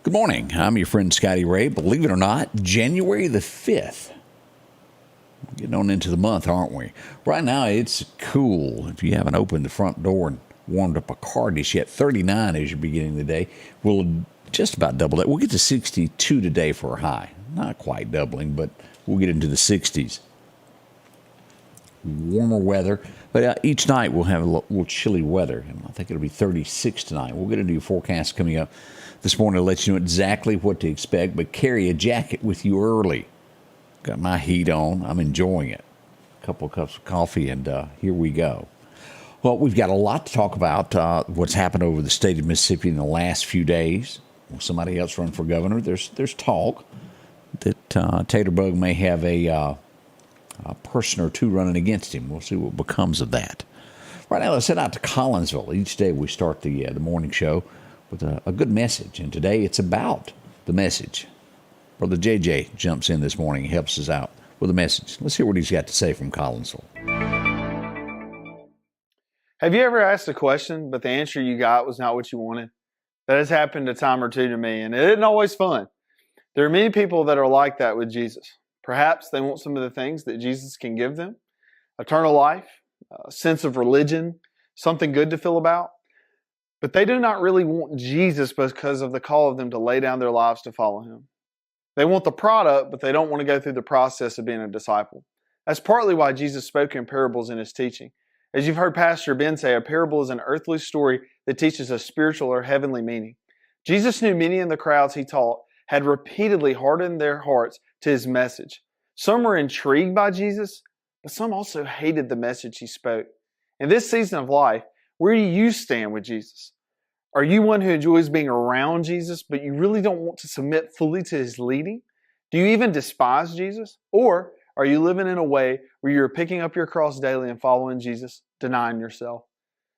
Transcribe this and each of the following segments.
Good morning. I'm your friend Scotty Ray. Believe it or not, January the 5th. We're getting on into the month, aren't we? Right now, it's cool. If you haven't opened the front door and warmed up a car dish yet, 39 as you're beginning the day. We'll just about double that. We'll get to 62 today for a high. Not quite doubling, but we'll get into the 60s. Warmer weather, but each night we'll have a little chilly weather. And I think it'll be 36 tonight. We'll get into your forecast coming up this morning to let you know exactly what to expect, but carry a jacket with you early. Got my heat on. I'm enjoying it. A couple of cups of coffee, and here we go. Well, we've got a lot to talk about. What's happened over the state of Mississippi in the last few days. Will somebody else run for governor? There's talk that Taterbug may have a person or two running against him. We'll see what becomes of that. Right now, let's head out to Collinsville. Each day we start the morning show with a good message, and today it's about the message. Brother JJ jumps in this morning and helps us out with a message. Let's hear what he's got to say from Collinsville. Have you ever asked a question, but the answer you got was not what you wanted? That has happened a time or two to me, and it isn't always fun. There are many people that are like that with Jesus. Perhaps they want some of the things that Jesus can give them: eternal life, a sense of religion, something good to feel about. But they do not really want Jesus because of the call of them to lay down their lives to follow him. They want the product, but they don't want to go through the process of being a disciple. That's partly why Jesus spoke in parables in his teaching. As you've heard Pastor Ben say, a parable is an earthly story that teaches a spiritual or heavenly meaning. Jesus knew many in the crowds he taught had repeatedly hardened their hearts to his message. Some were intrigued by Jesus, but some also hated the message he spoke. In this season of life, where do you stand with Jesus? Are you one who enjoys being around Jesus, but you really don't want to submit fully to his leading? Do you even despise Jesus? Or are you living in a way where you're picking up your cross daily and following Jesus, denying yourself?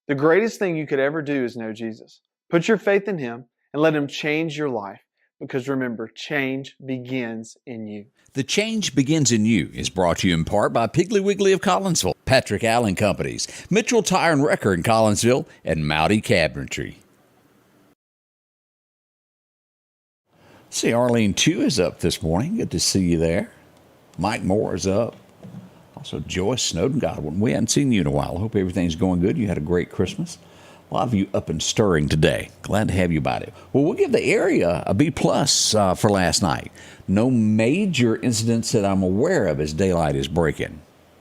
The greatest thing you could ever do is know Jesus. Put your faith in him and let him change your life. Because remember, change begins in you. The Change Begins in You is brought to you in part by Piggly Wiggly of Collinsville, Patrick Allen Companies, Mitchell Tire and Wrecker in Collinsville, and Mowdy Cabinetry. See, Arlene Chu is up this morning. Good to see you there. Mike Moore is up. Also, Joyce Snowden Godwin. We hadn't seen you in a while. I hope everything's going good. You had a great Christmas. A lot of you up and stirring today. Glad to have you by it. Well, we'll give the area a B+ for last night. No major incidents that I'm aware of as daylight is breaking.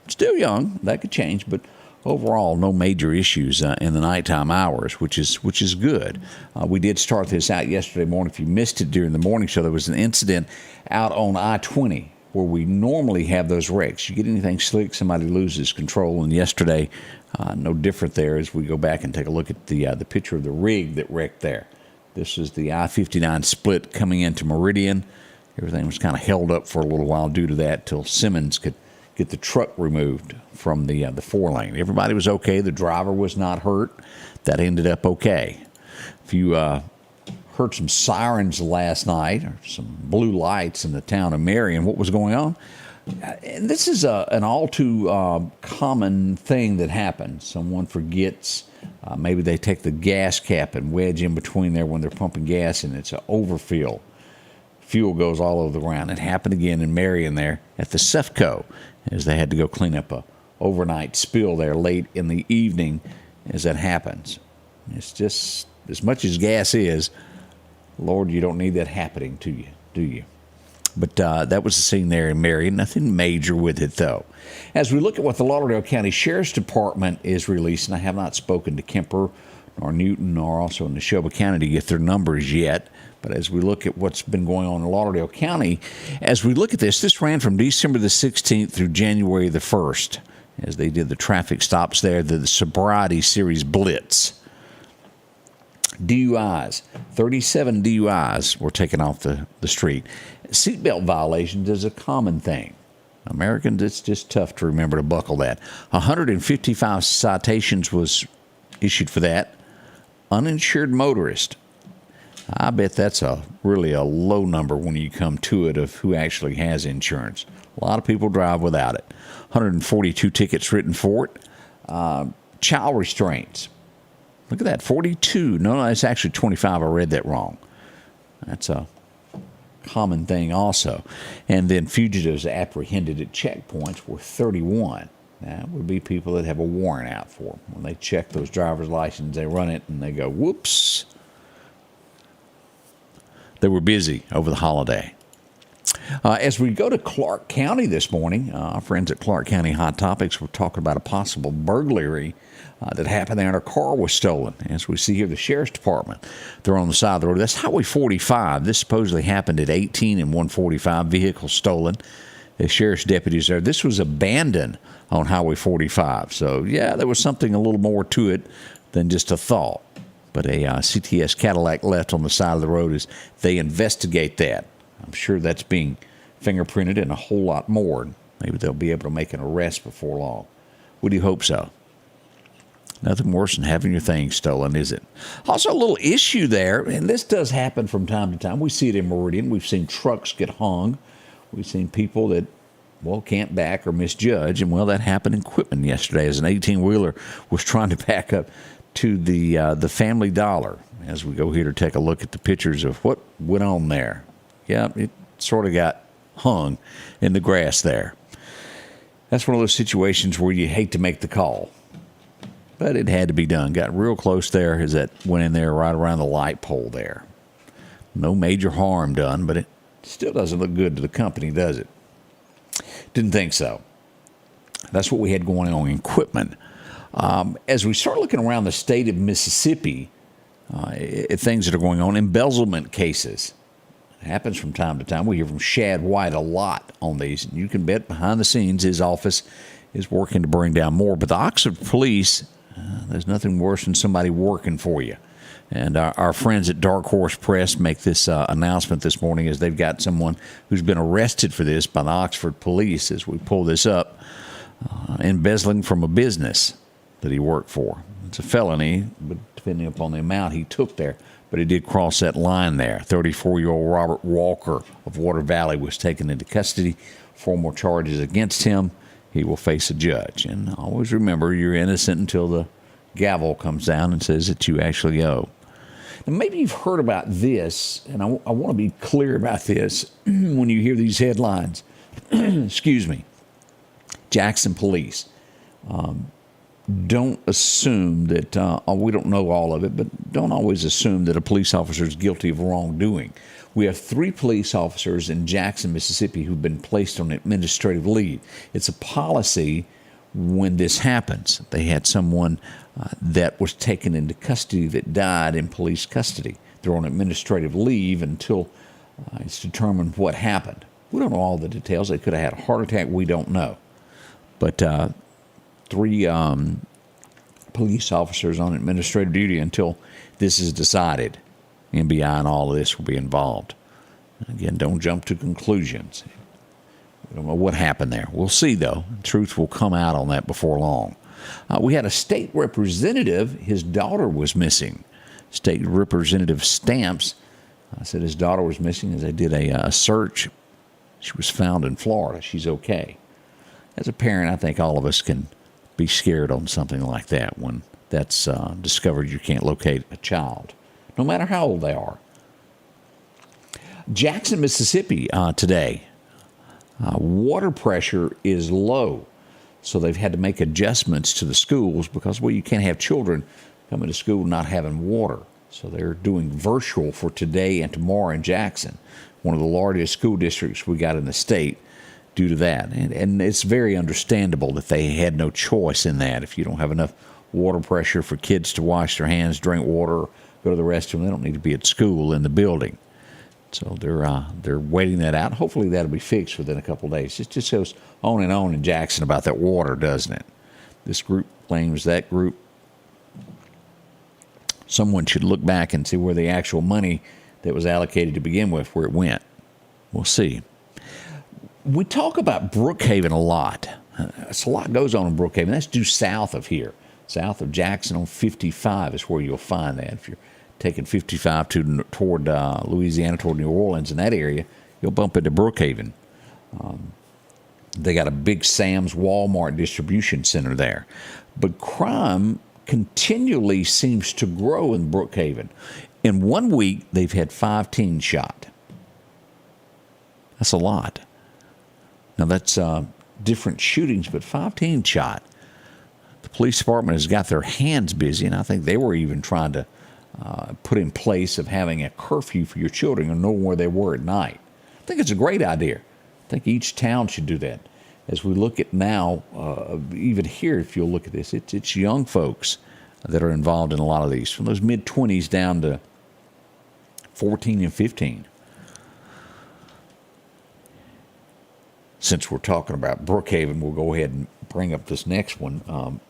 Still young. That could change, but overall, no major issues in the nighttime hours, which is good. We did start this out yesterday morning. If you missed it during the morning show, there was an incident out on I-20 where we normally have those wrecks. You get anything slick, somebody loses control. And yesterday, no different there as we go back and take a look at the picture of the rig that wrecked there. This is the I-59 split coming into Marion. Everything was kind of held up for a little while due to that till Simmons could get the truck removed from the 4-lane. Everybody was okay. The driver was not hurt. That ended up okay. If you heard some sirens last night or some blue lights in the town of Marion, what was going on? And this is an all too common thing that happens. Someone forgets. Maybe they take the gas cap and wedge in between there when they're pumping gas, and it's an overfill. Fuel goes all over the ground. It happened again in Marion there at the Cefco, as they had to go clean up a overnight spill there late in the evening as that happens. It's just, as much as gas is, Lord, you don't need that happening to you, do you? But that was the scene there in Marion. Nothing major with it, though. As we look at what the Lauderdale County Sheriff's Department is releasing, I have not spoken to Kemper nor Newton nor also in Neshoba County to get their numbers yet. But as we look at what's been going on in Lauderdale County, as we look at this ran from December the 16th through January the 1st, as they did the traffic stops there, the Sobriety Series Blitz. DUIs, 37 DUIs were taken off the street. Seatbelt violations is a common thing. Americans, it's just tough to remember to buckle that. 155 citations was issued for that. Uninsured motorist. I bet that's really a low number when you come to it of who actually has insurance. A lot of people drive without it. 142 tickets written for it. Child restraints. Look at that, 42. No, it's actually 25. I read that wrong. That's a common thing also. And then fugitives apprehended at checkpoints were 31. That would be people that have a warrant out for them. When they check those driver's licenses, they run it and they go, whoops. They were busy over the holiday. As we go to Clarke County this morning, our friends at Clarke County Hot Topics were talking about a possible burglary that happened there, and a car was stolen. As we see here, the Sheriff's Department, they're on the side of the road. That's Highway 45. This supposedly happened at 18 and 145, vehicle stolen. The sheriff's deputies there. This was abandoned on Highway 45. So, yeah, there was something a little more to it than just a thought. But a CTS Cadillac left on the side of the road as they investigate that. I'm sure that's being fingerprinted and a whole lot more. Maybe they'll be able to make an arrest before long. Would you hope so? Nothing worse than having your things stolen, is it? Also, a little issue there, and this does happen from time to time. We see it in Meridian. We've seen trucks get hung. We've seen people that, well, can't back or misjudge. And, well, that happened in Quitman yesterday as an 18-wheeler was trying to back up to the Family Dollar. As we go here to take a look at the pictures of what went on there. Yeah, it sort of got hung in the grass there. That's one of those situations where you hate to make the call. But it had to be done. Got real close there as that went in there right around the light pole there. No major harm done, but it still doesn't look good to the company, does it? Didn't think so. That's what we had going on in Quitman. As we start looking around the state of Mississippi, at things that are going on, embezzlement cases. It happens from time to time. We hear from Shad White a lot on these. And you can bet behind the scenes his office is working to bring down more. But the Oxford police, there's nothing worse than somebody working for you. And our friends at Dark Horse Press make this announcement this morning as they've got someone who's been arrested for this by the Oxford police as we pull this up, embezzling from a business that he worked for. It's a felony, but depending upon the amount he took there. But he did cross that line there. 34-year-old Robert Walker of Water Valley was taken into custody. 4 more charges against him. He will face a judge. And always remember, you're innocent until the gavel comes down and says that you actually owe. Now, maybe you've heard about this, and I want to be clear about this when you hear these headlines. Excuse me. Jackson police. Don't assume that, we don't know all of it, but don't always assume that a police officer is guilty of wrongdoing. We have 3 police officers in Jackson, Mississippi, who've been placed on administrative leave. It's a policy when this happens. They had someone that was taken into custody that died in police custody. They're on administrative leave until it's determined what happened. We don't know all the details. They could have had a heart attack. We don't know. But 3 police officers on administrative duty until this is decided. NBI and all of this will be involved. Again, don't jump to conclusions. We don't know what happened there. We'll see, though. The truth will come out on that before long. We had a state representative. His daughter was missing. State Representative Stamps said his daughter was missing as they did a search. She was found in Florida. She's okay. As a parent, I think all of us can be scared on something like that when that's discovered you can't locate a child, no matter how old they are. Jackson, Mississippi today, water pressure is low, so they've had to make adjustments to the schools because, well, you can't have children coming to school not having water. So they're doing virtual for today and tomorrow in Jackson, one of the largest school districts we got in the state. Due to that. And it's very understandable that they had no choice in that. If you don't have enough water pressure for kids to wash their hands, drink water, go to the restroom, they don't need to be at school in the building. So they're waiting that out. Hopefully that'll be fixed within a couple of days. It just goes on and on in Jackson about that water, doesn't it? This group blames that group. Someone should look back and see where the actual money that was allocated to begin with, where it went. We'll see. We talk about Brookhaven a lot. A lot goes on in Brookhaven. That's due south of here. South of Jackson on 55 is where you'll find that. If you're taking 55 toward Louisiana, toward New Orleans, in that area, you'll bump into Brookhaven. They got a big Sam's Walmart distribution center there. But crime continually seems to grow in Brookhaven. In 1 week, they've had 5 teens shot. That's a lot. Now, that's different shootings, but 5 teens shot. The police department has got their hands busy, and I think they were even trying to put in place of having a curfew for your children and knowing where they were at night. I think it's a great idea. I think each town should do that. As we look at now, even here, if you'll look at this, it's young folks that are involved in a lot of these, from those mid-20s down to 14 and 15. Since we're talking about Brookhaven, we'll go ahead and bring up this next one.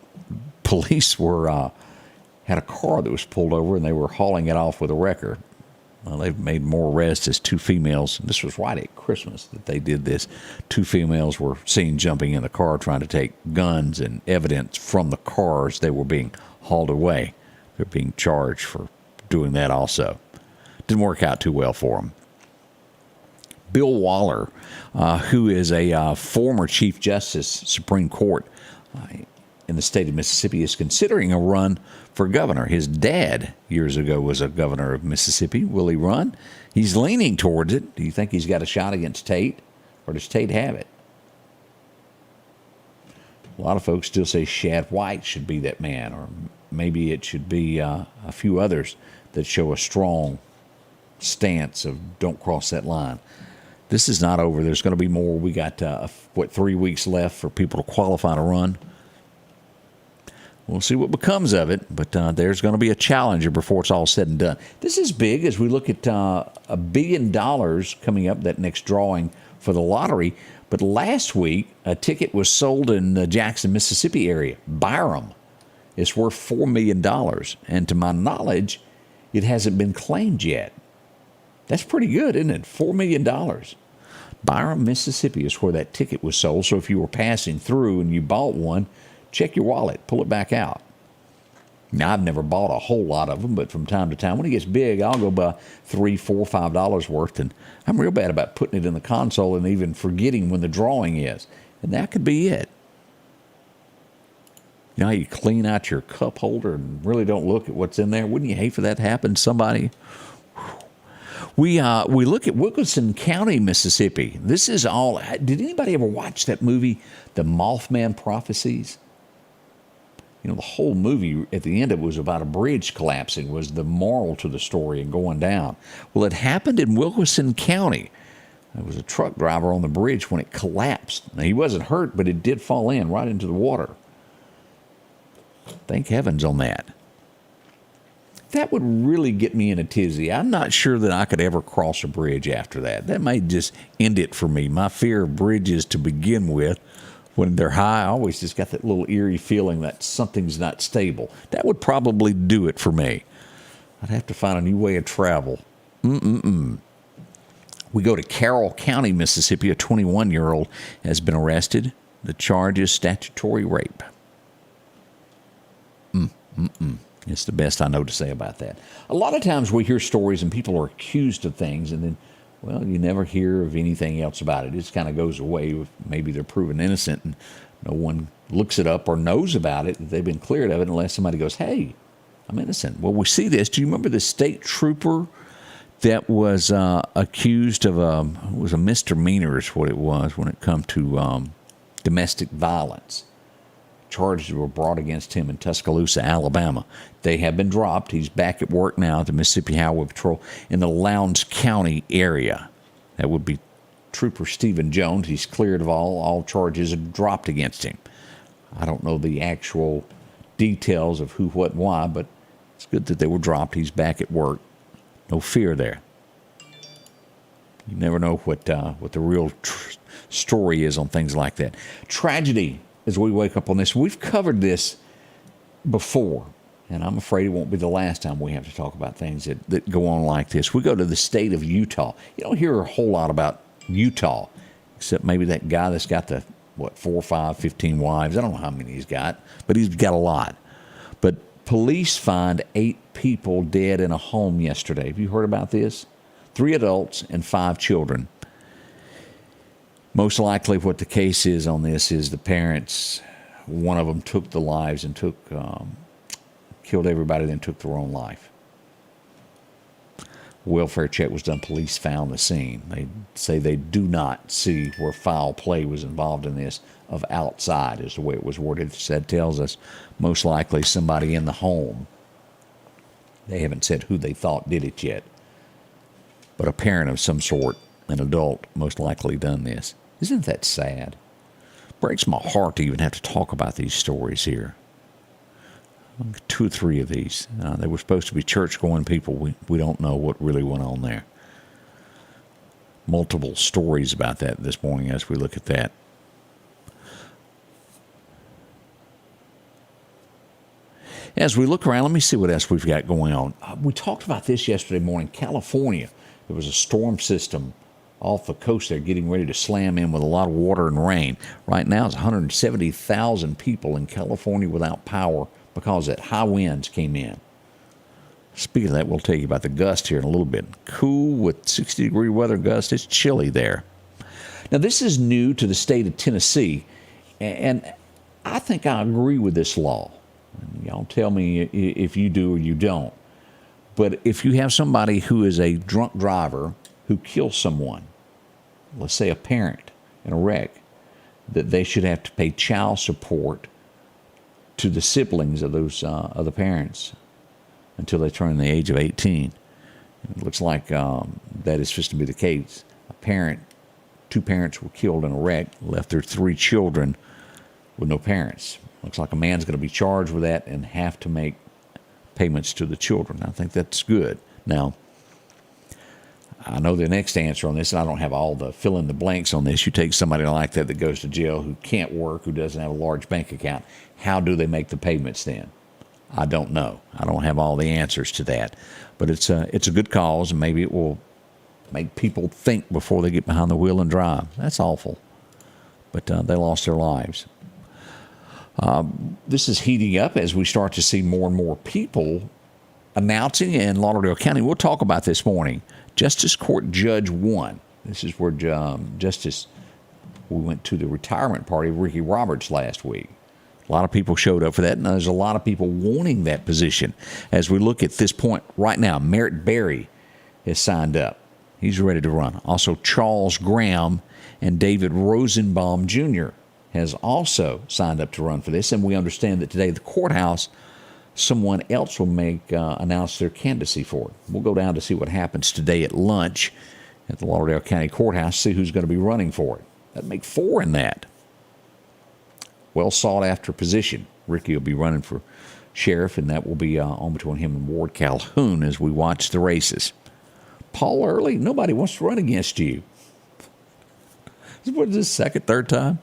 Police had a car that was pulled over, and they were hauling it off with a wrecker. Well, they've made more arrests as 2 females. And this was right at Christmas that they did this. 2 females were seen jumping in the car trying to take guns and evidence from the cars. They were being hauled away. They're being charged for doing that also. Didn't work out too well for them. Bill Waller, who is a former Chief Justice, Supreme Court in the state of Mississippi, is considering a run for governor. His dad, years ago, was a governor of Mississippi. Will he run? He's leaning towards it. Do you think he's got a shot against Tate, or does Tate have it? A lot of folks still say Shad White should be that man, or maybe it should be a few others that show a strong stance of don't cross that line. This is not over. There's going to be more. We got, 3 weeks left for people to qualify to run. We'll see what becomes of it, but there's going to be a challenger before it's all said and done. This is big as we look at $1 billion coming up, that next drawing for the lottery. But last week, a ticket was sold in the Jackson, Mississippi area. Byram. It's worth $4 million. And to my knowledge, it hasn't been claimed yet. That's pretty good, isn't it? $4 million. Byram, Mississippi is where that ticket was sold. So if you were passing through and you bought one, check your wallet, pull it back out. Now, I've never bought a whole lot of them, but from time to time, when it gets big, I'll go buy $3, $4, $5 worth, and I'm real bad about putting it in the console and even forgetting when the drawing is. And that could be it. You know how you clean out your cup holder and really don't look at what's in there? Wouldn't you hate for that to happen to somebody? We look at Wilkinson County, Mississippi. This is all. Did anybody ever watch that movie, The Mothman Prophecies? You know, the whole movie at the end of it was about a bridge collapsing, was the moral to the story and going down. Well, it happened in Wilkinson County. There was a truck driver on the bridge when it collapsed. Now, he wasn't hurt, but it did fall in right into the water. Thank heavens on that. That would really get me in a tizzy. I'm not sure that I could ever cross a bridge after that. That might just end it for me. My fear of bridges to begin with, when they're high, I always just got that little eerie feeling that something's not stable. That would probably do it for me. I'd have to find a new way of travel. We go to Carroll County, Mississippi. A 21-year-old has been arrested. The charge is statutory rape. It's the best I know to say about that. A lot of times we hear stories and people are accused of things, and then, well, you never hear of anything else about it. It just kind of goes away. Maybe they're proven innocent, and no one looks it up or knows about it. They've been cleared of it unless somebody goes, hey, I'm innocent. Well, we see this. Do you remember the state trooper that was accused of it was a misdemeanor is what it was when it come to domestic violence? Charges were brought against him in Tuscaloosa, Alabama. They have been dropped. He's back at work now at the Mississippi Highway Patrol in the Lowndes County area. That would be Trooper Stephen Jones. He's cleared of all charges are dropped against him. I don't know the actual details of who, what, why, but it's good that they were dropped. He's back at work. No fear there. You never know what the real story is on things like that. Tragedy. As we wake up on this, we've covered this before, and I'm afraid it won't be the last time we have to talk about things that go on like this. We go to the state of Utah. You don't hear a whole lot about Utah, except maybe that guy that's got the, 4, 5, 15 wives. I don't know how many he's got, but he's got a lot. But police find 8 people dead in a home yesterday. Have you heard about this? 3 adults and 5 children. Most likely what the case is on this is the parents, one of them took the lives and killed everybody, then took their own life. welfare check was done. Police found the scene. They say they do not see where foul play was involved in this. Of outside is the way it was worded. That tells us most likely somebody in the home. They haven't said who they thought did it yet. But a parent of some sort, an adult, most likely done this. Isn't that sad? Breaks my heart to even have to talk about these stories here. 2 or 3 of these. They were supposed to be church-going people. We don't know what really went on there. Multiple stories about that this morning as we look at that. As we look around, let me see what else we've got going on. We talked about this yesterday morning. California, there was a storm system off the coast there getting ready to slam in with a lot of water and rain. Right now, it's 170,000 people in California without power because that high winds came in. Speaking of that, we'll tell you about the gust here in a little bit. Cool with 60-degree weather gust. It's chilly there. Now, this is new to the state of Tennessee, and I think I agree with this law. Y'all tell me if you do or you don't. But if you have somebody who is a drunk driver who kills someone, let's say a parent in a wreck, that they should have to pay child support to the siblings of those other parents until they turn the age of 18. It looks like that is supposed to be the case. Two parents were killed in a wreck, left their 3 children with no parents. Looks like a man's going to be charged with that and have to make payments to the children. I think that's good. Now, I know the next answer on this, and I don't have all the fill in the blanks on this. You take somebody like that goes to jail who can't work, who doesn't have a large bank account. How do they make the payments then? I don't know. I don't have all the answers to that. But it's a good cause, and maybe it will make people think before they get behind the wheel and drive. That's awful. But they lost their lives. This is heating up as we start to see more and more people announcing in Lauderdale County. We'll talk about this morning. Justice Court Judge 1. This is where we went to the retirement party of Ricky Roberts last week. A lot of people showed up for that, and there's a lot of people wanting that position. As we look at this point right now, Merritt Berry has signed up. He's ready to run. Also, Charles Graham and David Rosenbaum Jr. has also signed up to run for this, and we understand that today the courthouse, someone else will announce their candidacy for it. We'll go down to see what happens today at lunch at the Lauderdale County Courthouse, see who's going to be running for it. That'd make 4 in that. Well sought-after position. Ricky will be running for sheriff, and that will be on between him and Ward Calhoun as we watch the races. Paul Early, nobody wants to run against you. What is this, second, third time?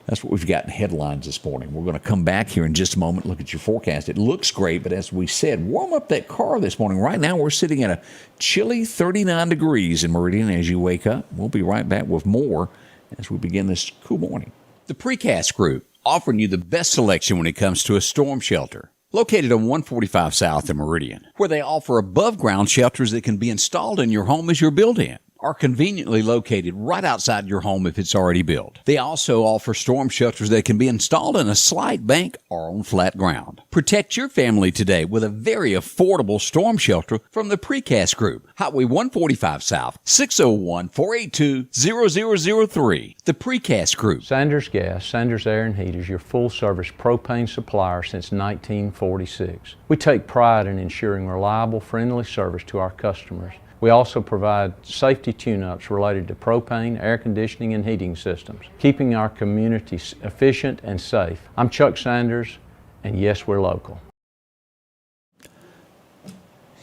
That's what we've got in headlines this morning. We're going to come back here in just a moment, look at your forecast. It looks great, but as we said, warm up that car this morning. Right now, we're sitting at a chilly 39 degrees in Meridian as you wake up. We'll be right back with more as we begin this cool morning. The Precast Group, offering you the best selection when it comes to a storm shelter. Located on 145 South in Meridian, where they offer above-ground shelters that can be installed in your home as you're built-in, are conveniently located right outside your home if it's already built. They also offer storm shelters that can be installed in a slight bank or on flat ground. Protect your family today with a very affordable storm shelter from the Precast Group. Highway 145 South, 601-482-0003. The Precast Group. Sanders Gas, Sanders Air and Heat is your full-service propane supplier since 1946. We take pride in ensuring reliable, friendly service to our customers. We also provide safety tune-ups related to propane, air conditioning, and heating systems, keeping our community efficient and safe. I'm Chuck Sanders, and yes, we're local.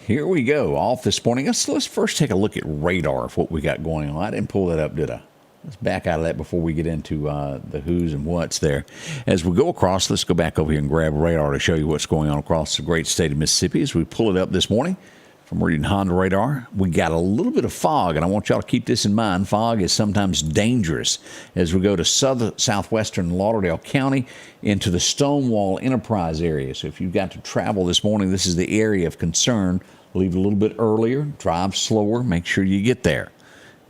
Here we go, off this morning. Let's first take a look at radar of what we got going on. I didn't pull that up, did I? Let's back out of that before we get into the who's and what's there. As we go across, let's go back over here and grab radar to show you what's going on across the great state of Mississippi. As we pull it up this morning, from reading Honda radar, we got a little bit of fog, and I want y'all to keep this in mind. Fog is sometimes dangerous as we go to southwestern Lauderdale County into the Stonewall Enterprise area. So if you've got to travel this morning, this is the area of concern. Leave a little bit earlier, drive slower, make sure you get there.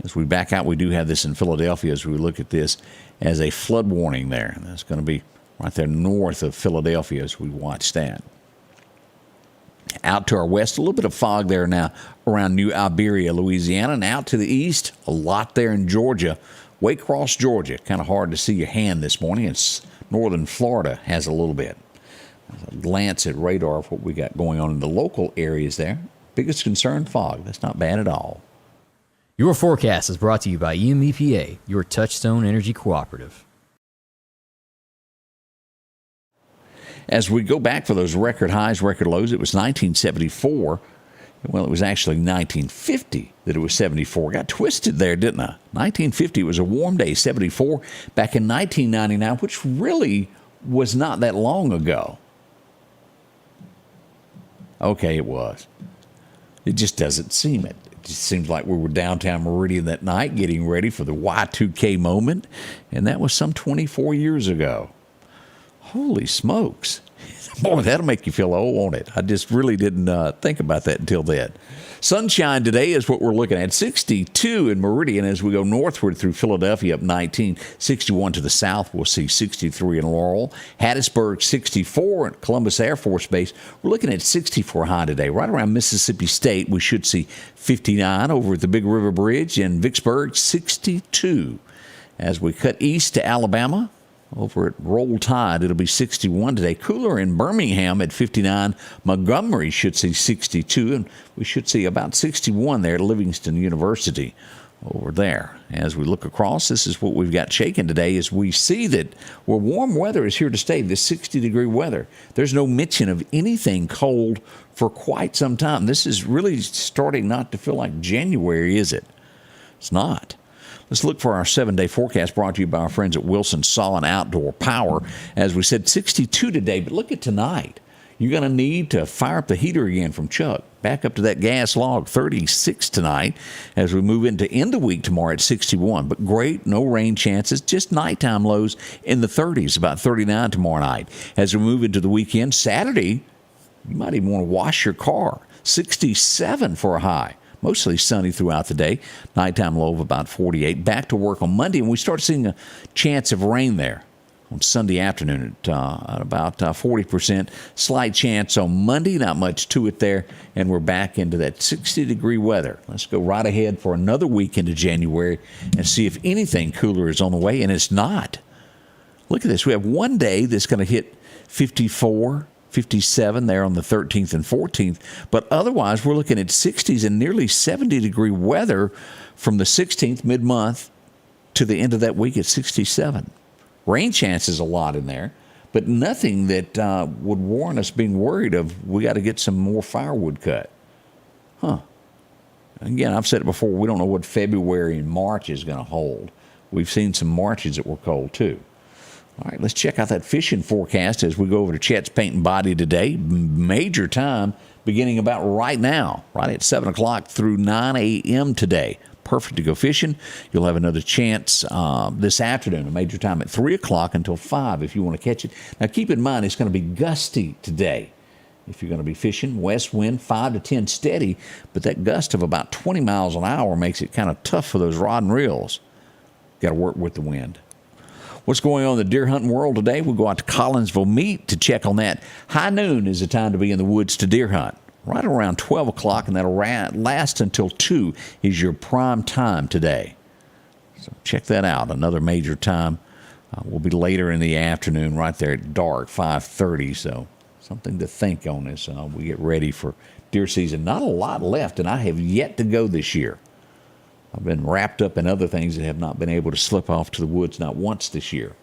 As we back out, we do have this in Philadelphia as we look at this as a flood warning there. That's going to be right there north of Philadelphia as we watch that. Out to our west, a little bit of fog there now around New Iberia, Louisiana. And out to the east, a lot there in Georgia. Waycross, Georgia. Kind of hard to see your hand this morning. It's northern Florida has a little bit. A glance at radar of what we got going on in the local areas there. Biggest concern, fog. That's not bad at all. Your forecast is brought to you by EMEPA, your Touchstone Energy Cooperative. As we go back for those record highs, record lows, it was 1974. Well, it was actually 1950 that it was 74. Got twisted there, didn't I? 1950 was a warm day, 74 back in 1999, which really was not that long ago. Okay, it was. It just doesn't seem it. It just seems like we were downtown Meridian that night getting ready for the Y2K moment, and that was some 24 years ago. Holy smokes. Boy, that'll make you feel old, won't it? I just really didn't think about that until then. Sunshine today is what we're looking at. 62 in Meridian as we go northward through Philadelphia up 19. 61 to the south, we'll see 63 in Laurel. Hattiesburg, 64 at Columbus Air Force Base. We're looking at 64 high today. Right around Mississippi State, we should see 59 over at the Big River Bridge. In Vicksburg, 62. As we cut east to Alabama, over at Roll Tide, it'll be 61 today. Cooler in Birmingham at 59. Montgomery should see 62, and we should see about 61 there at Livingston University over there. As we look across, this is what we've got shaking today as we see that warm weather is here to stay, this 60-degree weather. There's no mention of anything cold for quite some time. This is really starting not to feel like January, is it? It's not. Let's look for our 7-day forecast brought to you by our friends at Wilson Solid Outdoor Power. As we said, 62 today, but look at tonight. You're going to need to fire up the heater again from Chuck. Back up to that gas log, 36 tonight as we move into end of week tomorrow at 61. But great, no rain chances, just nighttime lows in the 30s, about 39 tomorrow night. As we move into the weekend, Saturday, you might even want to wash your car. 67 for a high. Mostly sunny throughout the day. Nighttime low of about 48. Back to work on Monday, and we start seeing a chance of rain there on Sunday afternoon at about 40%. Slight chance on Monday, not much to it there, and we're back into that 60-degree weather. Let's go right ahead for another week into January and see if anything cooler is on the way, and it's not. Look at this. We have one day that's going to hit 54, 57 there on the 13th and 14th. But otherwise, we're looking at 60s and nearly 70-degree weather from the 16th mid-month to the end of that week at 67. Rain chances a lot in there, but nothing that would warrant us being worried of we got to get some more firewood cut. Again, I've said it before, we don't know what February and March is going to hold. We've seen some Marches that were cold, too. All right, let's check out that fishing forecast as we go over to Chet's Paint and Body today. Major time beginning about right now, right at 7 o'clock through 9 a.m. today. Perfect to go fishing. You'll have another chance this afternoon, a major time at 3 o'clock until 5 if you want to catch it. Now, keep in mind, it's going to be gusty today. If you're going to be fishing, west wind 5 to 10 steady, but that gust of about 20 miles an hour makes it kind of tough for those rod and reels. Got to work with the wind. What's going on in the deer hunting world today? We'll go out to Collinsville Meat to check on that. High noon is the time to be in the woods to deer hunt. Right around 12 o'clock, and that'll last until 2 is your prime time today. So check that out. Another major time will be later in the afternoon, right there at dark, 5:30. So something to think on as we get ready for deer season. Not a lot left, and I have yet to go this year. I've been wrapped up in other things that have not been able to slip off to the woods not once this year.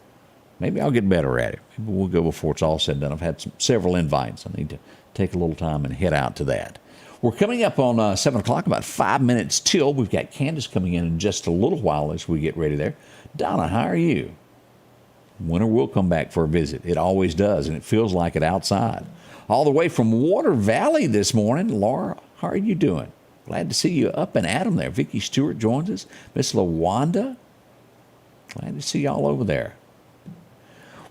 Maybe I'll get better at it. Maybe we'll go before it's all said and done. I've had several invites. I need to take a little time and head out to that. We're coming up on 7 o'clock, about 5 minutes till. We've got Candace coming in just a little while as we get ready there. Donna, how are you? Winter will come back for a visit. It always does, and it feels like it outside. All the way from Water Valley this morning, Laura, how are you doing? Glad to see you up and at 'em there. Vicki Stewart joins us. Miss LaWanda, glad to see y'all over there.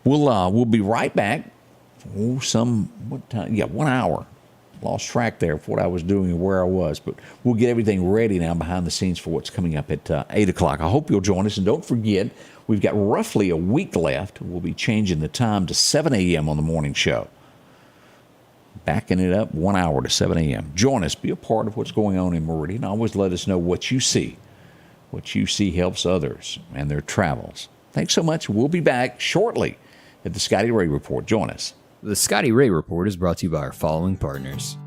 We'll be right back. What time? Yeah, 1 hour. Lost track there of what I was doing and where I was, but we'll get everything ready now behind the scenes for what's coming up at 8 o'clock. I hope you'll join us, and don't forget, we've got roughly a week left. We'll be changing the time to 7 a.m. on the morning show. backing it up 1 hour to 7 a.m. Join us. Be a part of what's going on in Meridian. Always let us know what you see. What you see helps others and their travels. Thanks so much. We'll be back shortly at the Scotty Ray Report. Join us. The Scotty Ray Report is brought to you by our following partners: